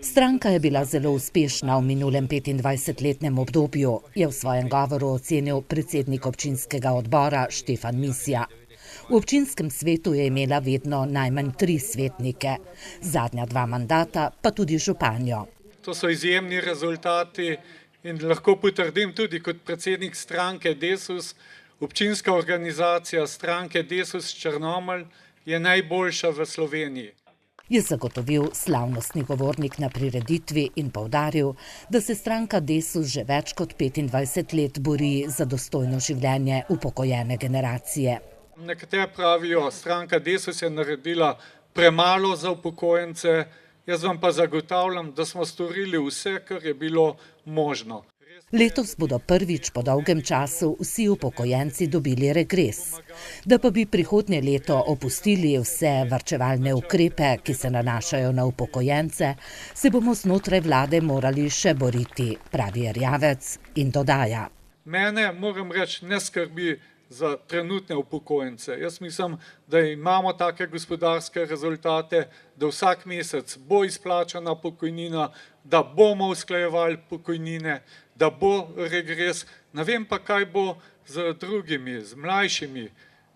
Stranka je bila zelo uspešna v minulem 25-letnem obdobju, je v svojem govoru ocenil predsednik občinskega odbora Štefan Misja. V občinskem svetu je imela vedno najmanj 3 svetnike, zadnja 2 mandata pa tudi županjo. To so izjemni rezultati in lahko potrdim tudi kot predsednik stranke Desus, občinska organizacija stranke Desus Črnomelj je najboljša v Sloveniji. Je zagotovil slavnostni govornik na prireditvi in poudaril, da se stranka Desus že več kot 25 let bori za dostojno življenje upokojene generacije. Nekateri pravijo, stranka Desus je naredila premalo za upokojence, jaz vam pa zagotavljam, da smo storili vse, kar je bilo možno. Letos bodo prvič po dolgem času vsi upokojenci dobili regres. Da pa bi prihodnje leto opustili vse varčevalne ukrepe, ki se nanašajo na upokojence, se bomo znotraj vlade morali še boriti, pravi Erjavec in dodaja. Mene, moram reči, ne skrbi za trenutne upokojence. Jaz mislim, da imamo take gospodarske rezultate, da vsak mesec bo izplačana pokojnina, da bomo usklajevali pokojnine, da bo regres. Ne vem pa, kaj bo z drugimi, z mlajšimi,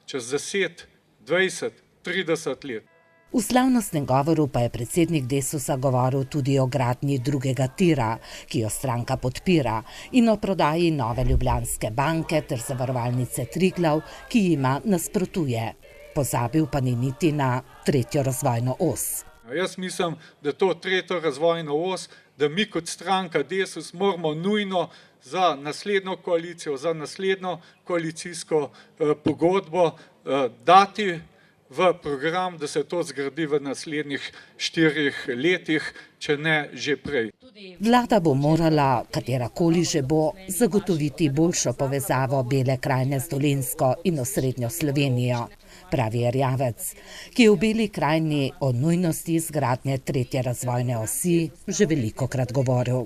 čez 10, 20, 30 let. V slavnostnem govoru pa je predsednik Desusa govoril tudi o gradnji drugega tira, ki jo stranka podpira, in o prodaji Nove Ljubljanske banke ter zavarovalnice Triglav, ki jima nasprotuje. Pozabil pa ni niti na 3. razvojno os. Jaz mislim, da to 3. razvojno os, da mi kot stranka Desus moramo nujno za naslednjo koalicijo, za naslednjo koalicijsko pogodbo dati v program, da se to zgradi v naslednjih 4 letih, če ne že prej. Vlada bo morala, katerakoli že bo, zagotoviti boljšo povezavo Bele krajine z Dolenjsko in osrednjo Slovenijo, pravi Erjavec, ki je v Beli krajini o nujnosti izgradnje 3. razvojne osi že velikokrat govoril.